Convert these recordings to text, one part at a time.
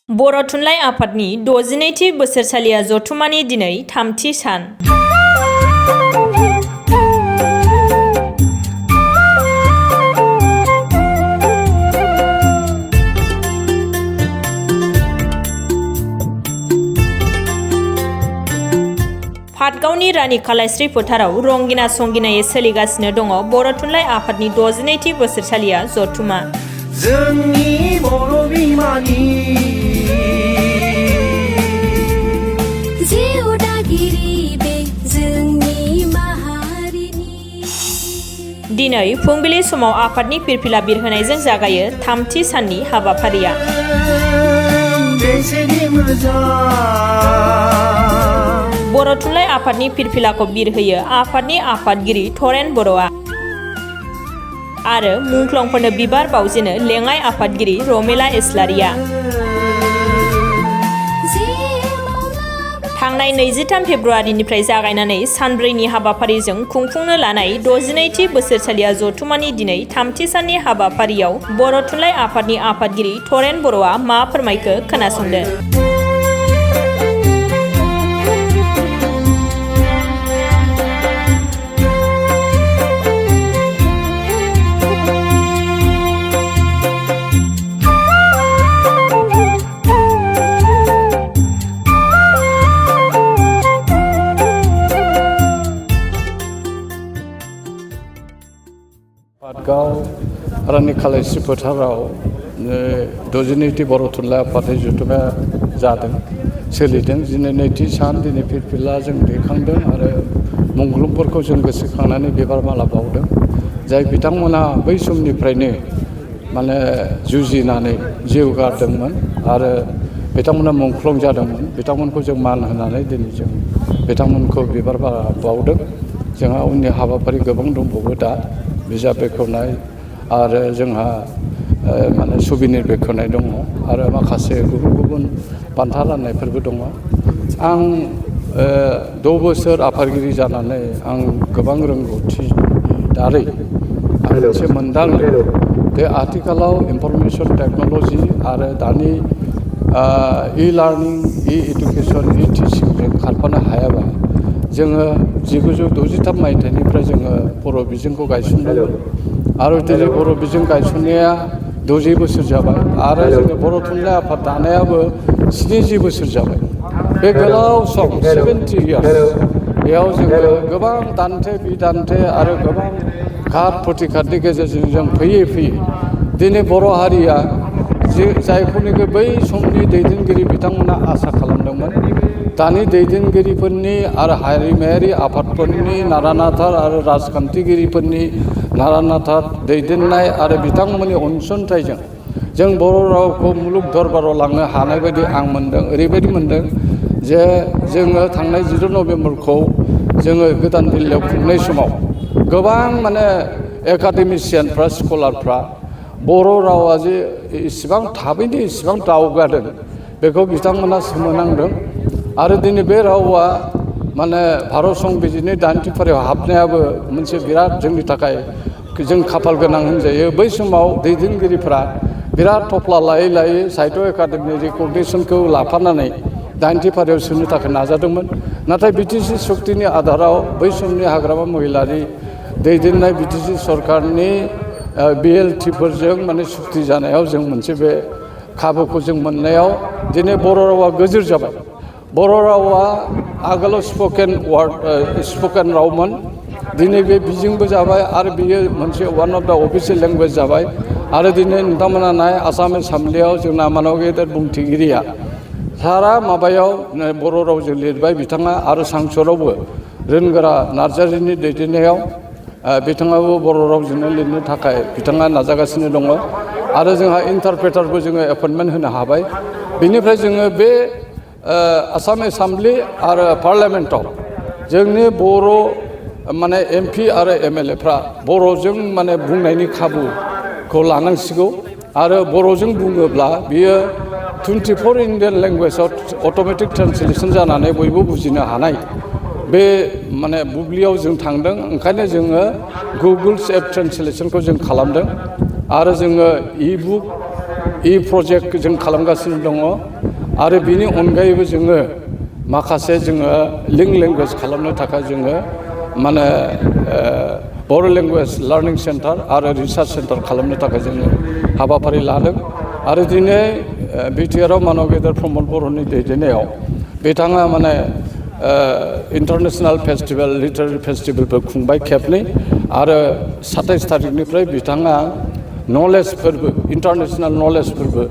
बर' थुनलाइ आफादनि 62थि बोसोरसालिया जथुम्मानि दिनै 3थि सान। पाटगावनि रानि कालाइस्रि फोथाराव रंगिना संगिनायै सोलिगासिनो दङ बर' थुनलाइ आफादनि 62थि बोसोरसालिया जथुम्मा। जोंनि बर' बिमानि जिउ दागिरि बे जोंनि माहारिनि। दिनै फुंबिलि समाव आफादनि फिरफिला बिरहोनायजों जागायो 3थि साननि हाबाफारिया। बर' थुनलाइ आफादनि फिरफिलाखौ बिरहोयो आफादनि आफादगिरि थरेन बर'आ आरो मुंख्लंफोरनो बिबार बावजेनो लेङाइ आफादगिरि रमेला इस्लारिया। थांनाय 23 फेब्रुआरिनिफ्राय जागायनानै सानब्रैनि हाबाफारिजों खुंफुंनो लानाय 62थि बोसोरसालिया जथुम्मानि दिनै 3थि साननि हाबाफारियाव बर' थुनलाइ आफादनि आफादगिरि थरेन बर'आ मा फोरमायखो खोनासंदो। पाटगाव रानि कालाइस्रि फोथाराव 62थि बर' थुनलाइ आफादनि जथुम्माया जादों सोलिदों। दिनै 2थि सान दिनै फिरफिला जों दैखांदों आरो मुंख्लंफोरखौ जों गोसोखांनानै बिबार माला बावदों। जाय बिथांमोना बै समनिफ्रायनो जुजिनानै जिउ गारदोंमोन आरो बिथांमोना मुंख्लं जादोंमोन। बिथांमोनखौ जों मान होनानै दिनै जों बिथांमोनखौ बिबार बावदों। जोंहा उननि हाबाफारि गोबां दंबावो दा बिजाब बेखेवनाय आरो जोंहा सुबिनिर बेखेवनाय दङ आरो माखासे गुबुन गुबुन बान्था राननायफोरबो दङ। आं 6 बोसोर आफादगिरि जानानै आं गोबां रोंगौथि दारै आं मोनसे मोनदाङो बे आथिखालाव इनफरमेसन टेक्न'लजि आरो दानि इ-लार्निं इ-इडुकेसन इ-टिचिंजों खारफानो हायाबा जोङो 1963 मायथाइनिफ्राय जोङो बर' बिजोंखौ गायसनदोंमोन आरो दिनै बर' बिजों गायसननाया 60 बोसोर जाबाय आरो जोङो बर' थुनलाइ आफाद दानायाबो 70 बोसोर जाबाय। बे गोलाव सम 70 इयार्स बेयाव जोङो गोबां दान्थे बिदान्थे आरो गोबां घात प्रतिघातनि गेजेरजों जों फैयै दिनै बर' हारिया जायखौनोखि बै समनि दैदेनगिरि बिथांमोना आसा खालामदोंमोन दानि दैदेनगिरिफोरनि आरो हारिमायारि आफादफोरनि नारानाथार आरो राजखान्थिगिरिफोरनि नारानाथार दैदेननाय आरो बिथांमोननि अनसुंथाइजों जों बर' रावखौ मुलुग दरबाराव लांनो हानाय बायदि आं मोनदों। ओरैबायदि मोनदों जे जोङो थांनाय 10 नभेम्बरखौ जोङो गोदान दिल्लीयाव खुंनाय समाव गोबां एकाडेमिसियानफ्रा स्कलारफ्रा बर' रावा जे इसिबां थाबैनो इसिबां दावगादों बेखौ बिथांमोना सोमोनांदों आरो दिनै बे रावा भारत संबिजितनि 8थि फारियाव हाबनायाबो मोनसे बिराद जोंनि थाखाय जों खाफाल गोनां होनजायो। बै समाव दैदेनगिरिफ्रा बिराद थफ्ला लायै साहित्य एकाडेमिनि रेकगनिसनखौ लाफानानै 8थि फारियाव सोनो थाखाय नाजादोंमोन। नाथाय बिटिसि शक्तिनि आधाराव बै समनि हाग्रामा महिलारि दैदेननाय बिटिसि सरकारनि बिएलटिफोरजों सुक्ति जानायाव जों मोनसे बे खाबुखौ जों मोननायाव दिनै बर' रावा गोजोर जाबाय। बर' रावा आगोलाव स्पकेन रावमोन दिनै बे बिजोंबो जाबाय आरो बियो मोनसे one of the official language जाबाय आरो दिनै नोंथांमोना नाय आसाम एसेम्बलियाव जोंना मानव गेदेर बुंथिगिरिया सारा माबायाव बर' रावजों लिरबाय बिथाङा आरो सांसदआवबो रोनगोरा नार्जारिनि दैदेननायाव बिथाङाबो बर' रावजोंनो लिरनो थाखाय बिथाङा नाजागासिनो दङ आरो जोंहा इन्टारप्रेटारबो जोङो एपइन्टमेन्ट होनो हाबाय। बेनिफ्राय जोङो बे आसाम एसेम्बलि आरो पार्लियामेन्टआव जोंनि बर' एमपि आरो एमएलएफ्रा बर'जों बुंनायनि खाबुखौ लानांसिगौ आरो बर'जों बुङोब्ला बियो 24 इन्डियान लेंगुवेजाव अट'मेटिक ट्रेन्सलेसन जानानै बयबो बुजिनो हानाय बे बुब्लियाव जों थांदों। ओंखायनो जोङो गुगोल्स एप ट्रेन्सलेसनखौ जों खालामदों आरो जोङो इ-बुक इ प्रजेक्ट जों खालामगासिनो दङ आरो बिनि अनगायैबो जोङो माखासे जोङो लिंक लेंगुवेज खालामनो थाखाय जोङो माने बर' लेंगुवेज लार्निं सेन्टार आरो रिसार्च सेन्टार खालामनो थाखाय जोङो हाबाफारि लादों आरो दिनै बिटिआरआव मानव गेदेर प्रमद बर'नि दैदेननायाव बिथाङा माने इन्टारनेशनेल फेस्टिभेल लिटारेरि फेस्टिभेलबो खुंबाय खेबनै आरो 27 थारिखनिफ्राय बिथाङा नलेज फोरबो इन्टारनेशनेल नलेज फोरबो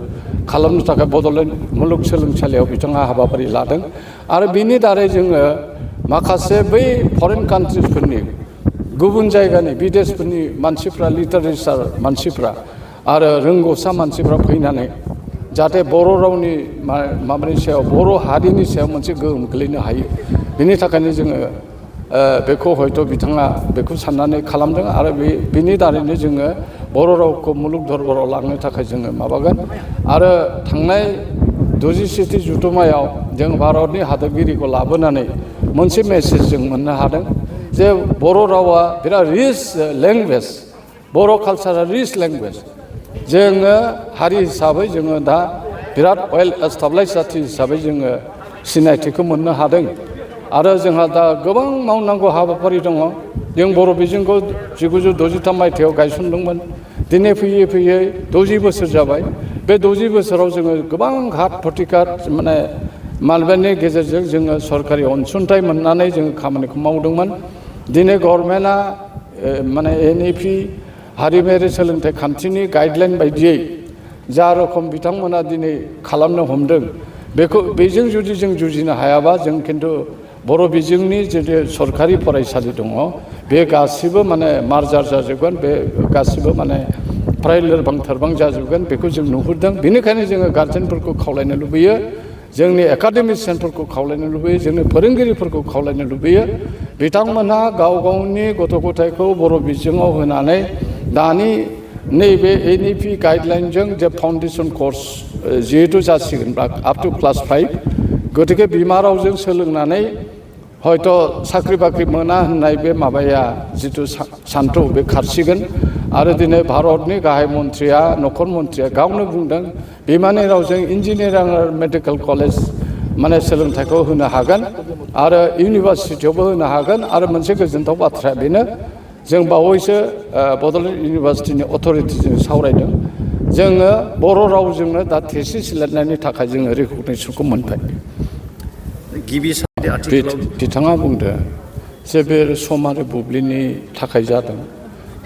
खालामनो थाखाय बड'लेण्ड मुलुगसोलोंसालियाव बिथाङा हाबाफारि लादों आरो बिनि दारै जोङो माखासे बै फरेन कान्ट्रिसफोरनि गुबुन जायगानि बिदेशफोरनि मानसिफ्रा लिटारेचार मानसिफ्रा आरो रोंगौसा मानसिफ्रा फैनानै जाहाथे बर' रावनि माबानि सायाव बर' हारिनि सायाव मोनसे गोहोम गोलैनो हायो बिनि थाखायनो जोङो बेखौ हयथ' बिथाङा बेखौ साननानै खालामदों आरो बिनि दारैनो जोङो बर' रावखौ मुलुग दरबाराव लांनो थाखाय जोङो माबागोन आरो थांनाय 67थि जथुम्मायाव जों भारतनि हादोरगिरिखौ लाबोनानै मोनसे मेसेज जों मोननो हादों जे बर' रावा बिराद रिच लेंगुवेज बर' कालचारा रिच लेंगुवेज जोङो हारि हिसाबै जोङो दा बिराद वेल एस्टाब्लिश जाथि हिसाबै जोङो सिनायथिखौ मोननो हादों आरो जोंहा दा गोबां मावनांगौ हाबाफारि दङ जों बर' बिजोंखौ 1963 मायथाइयाव गायसनदोंमोन दिनै फैयै फैयै 60 बोसोर जाबाय बे 60 बोसोराव जोङो गोबां घाट प्रतिघात माने मालबानि गेजेरजों जोङो सरकारि अनसुंथाइ मोननानै जोङो खामानिखौ मावदोंमोन दिनै गभर्नमेन्टआ माने NEP हारिमायारि सोलोंथाइ खान्थिनि गाइडलाइन बायदियै जा रोखोम बिथांमोना दिनै खालामनो हमदों बेजों जुदि जों जुजिनो हायाबा जों खिन्थु बर' बिजोंनि जे सरकारि फरायसालि दङ बे गासिबो माने मार्जार जाजोबगोन बे गासिबो माने फ्राय लोरबां थोरबां जाजोबगोन बेखौ जों नुहुरदों बेनिखायनो जोङो गार्जेनफोरखौ खावलायनो लुबैयो जोंनि एकाडेमिसियानफोरखौ खावलायनो लुबैयो जोंनि फोरोंगिरिफोरखौ खावलायनो लुबैयो बिथांमोनहा गाव गावनि गथ' गथायखौ बर' बिजोङाव होनानै दानि नैबे NEP गाइडलाइनजों जे फाउन्डेसन कर्स जिहेतु जासिगोन आप टु क्लास 5 गतिके बिमा रावजों सोलोंनानै हयथ' साख्रि बाख्रि मोना होननाय बे माबाया जिथु सान्थौ बे खारसिगोन आरो दिनै भारतनि गाहाय मन्थ्रिया नखर मन्थ्रिया गावनो बुंदों बिमानि रावजों इन्जिनियारिं आरो मेडिकेल कलेज माने सोलोंथाइखौ होनो हागोन आरो इउनिभारसिटियावबो होनो हागोन आरो मोनसे गोजोनथाव बाथ्राया बेनो जों बावैसो बड'लेण्ड इउनिभारसिटिनि अथ'रिटिजों सावरायदों जोङो बर' रावजोंनो दा थेसिस लिरनायनि थाखाय जोङो रिकगनिसनखौ मोनबाय गिबि साननि आथिखालाव बिथाङा बुंदों जे बे सम आरो बुब्लिनि थाखाय जादों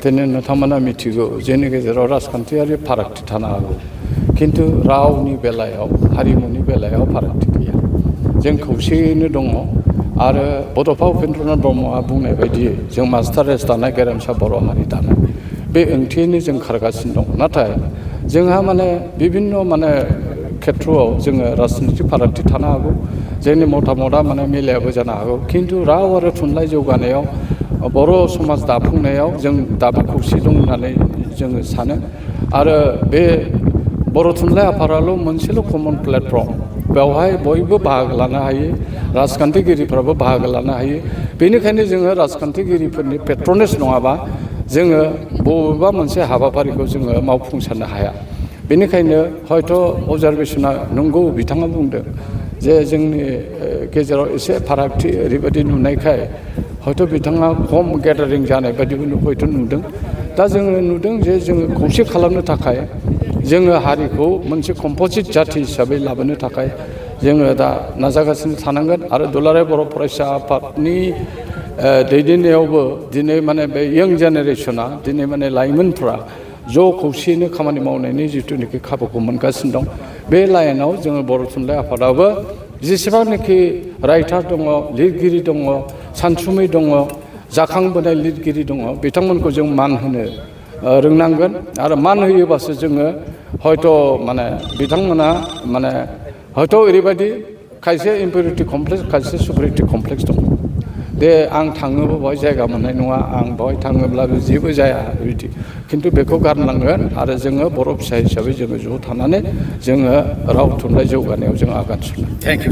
दिनै नोंथांमोना मिथिगौ जोंनि गेजेराव राजखान्थियारि फारागथि थानो हागौ खिन्थु रावनि बेलायाव हारिमुनि बेलायाव फारागथि गैया जों खौसेयैनो दङ आरो बड'फा उपेन्द्रनाथ ब्रह्मआ बुंनाय बायदियै जों मास्टार रेस दानाय गेरेमसा बर' हारि दानाय बे ओंथियैनो जों खारगासिनो दं नाथाय जोंहा माने बिभिन्न माने खेथ्रआव जोङो राजनितिक फारागथि थानो हागौ जोंनि मतामतआ माने मिलायाबो जानो हागौ खिन्थु राव आरो थुनलाइ जौगानायाव बर' समाज दाफुंनायाव जों दाबो खौसे दं होननानै जोङो सानो आरो बे बर' थुनलाइ आफादाल' मोनसेल' कमन प्लेटफर्म बेवहाय बयबो बाहागो लानो हायो राजखान्थिगिरिफ्राबो बाहागो लानो हायो बेनिखायनो जोङो राजखान्थिगिरिफोरनि पेट्रनेज नङाबा जोङो बबेबा मोनसे हाबाफारिखौ जोङो मावफुंसारनो हाया बेनिखायनो हयथ' अबजारभेसना नंगौ बिथाङा बुंदों जे जोंनि गेजेराव एसे फारागथि ओरैबायदि नुनायखाय हयथ' बिथाङा खम गेदारिं जानाय बायदिबो हयथ' नुदों दा जोङो नुदों जे जोङो खौसे खालामनो थाखाय जोङो हारिखौ मोनसे कम्प'जिट जाथि हिसाबै लाबोनो थाखाय जोङो दा नाजागासिनो थानांगोन आरो दुलाराय बर' फरायसा आफादनि दैदेननायावबो दिनै माने बे यंग जेनेरेसना दिनै माने लाइमोनफ्रा ज' खौसेयैनो खामानि मावनायनि जिथुनिखि खाबुखौ मोनगासिनो दं बे लाइनाव जोङो बर' थुनलाइ आफादाबो जेसेबांनाखि राइटार दङ लिरगिरि दङ सानसुमै दङ जाखांबोनाय लिरगिरि दङ बिथांमोनखौ जों मान होनो रोंनांगोन आरो मान होयोबासो जोङो हयथ' माने बिथांमोना माने हयथ' ओरैबायदि खायसे इनफेरियरिटि कमप्लेक्स खायसे सुपेरियरिटि कमप्लेक्स दं दे आं थाङोबा बेवहाय जायगा मोननाय नङा आं बेवहाय थाङोब्लाबो जेबो जाया बिदि खिन्थु बेखौ गारनांगोन आरो जोङो बर' फिसा हिसाबै जोङो ज' थानानै जोङो राव थुनलाइ जौगानायाव जों आगान सुरनांगोन। Thank you